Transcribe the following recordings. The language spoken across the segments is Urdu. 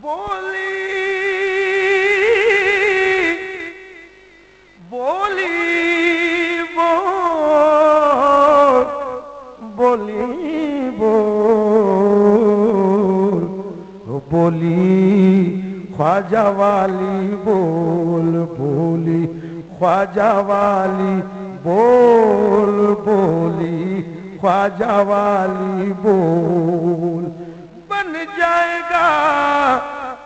بولی بولی بولی بول بولی خواجہ والی بول بولی خواجہ والی بول بولی خواجہ والی بول بن جائے گا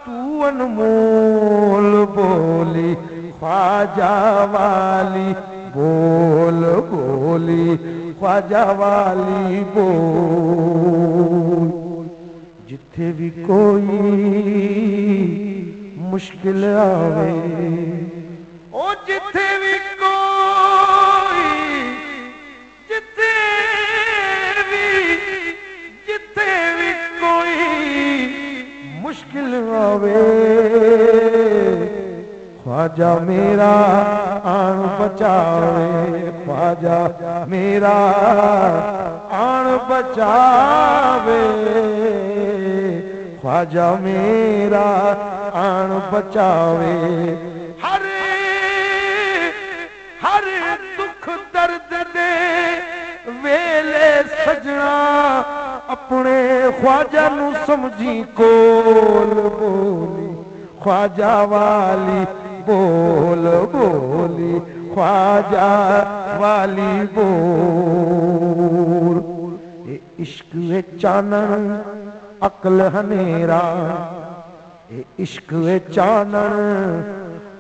تو انمول بولی خواجہ والی بول بولی خواجہ والی بول جتھے بھی کوئی مشکل آوے او جتھے بھی کوئی جتھے بھی کوئی مشکل آوے خواجہ میرا آن بچاوے خواجہ میرا آن بچاوے خواجہ میرا آن بچاوے ہر دکھ درد دے ویلے سجنا اپنے خواجہ نو سمجھی کول بولی خواجہ والی بول بولی خواجہ والی بول اے عشق وے چانن عقل ہنیرا اے عشق وے چانن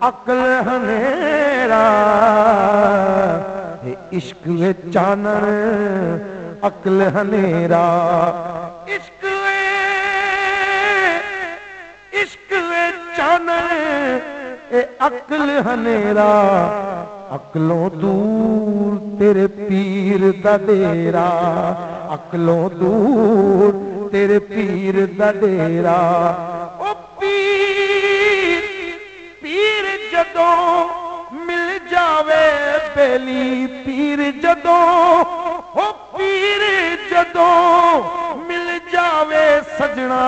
عقل ہنیرا اے عشق وے چانن عقل ہنیرا عشق وے چانن اے عقل ہنیرا عقلوں دور تیرے پیر دا ڈیرا عقلوں دور تیرے پیر دا ڈیرا او پیر جدوں مل جاوے بیلی پیر جدوں او پیر جدوں مل جاوے سجنا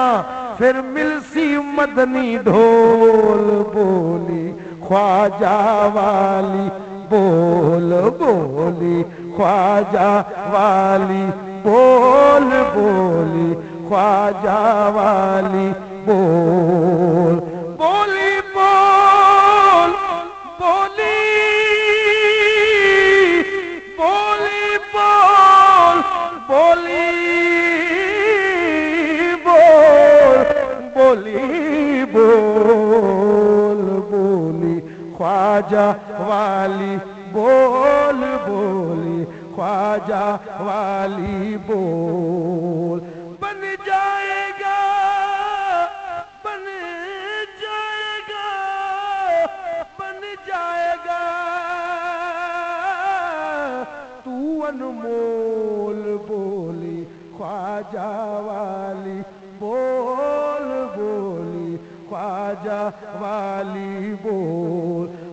پھر مل سی مدنی ڈھول بولی خواجہ والی بول بولی خواجہ والی بول بولی خواجہ والی بول بولی بول بولی بولی بول بولی بولی بول بولی خواجہ والی بول بولی خواجہ والی بول بن جائے گا بن جائے گا بن جائے گا تو انمول بولی خواجہ والی بول بولی خواجہ والی بول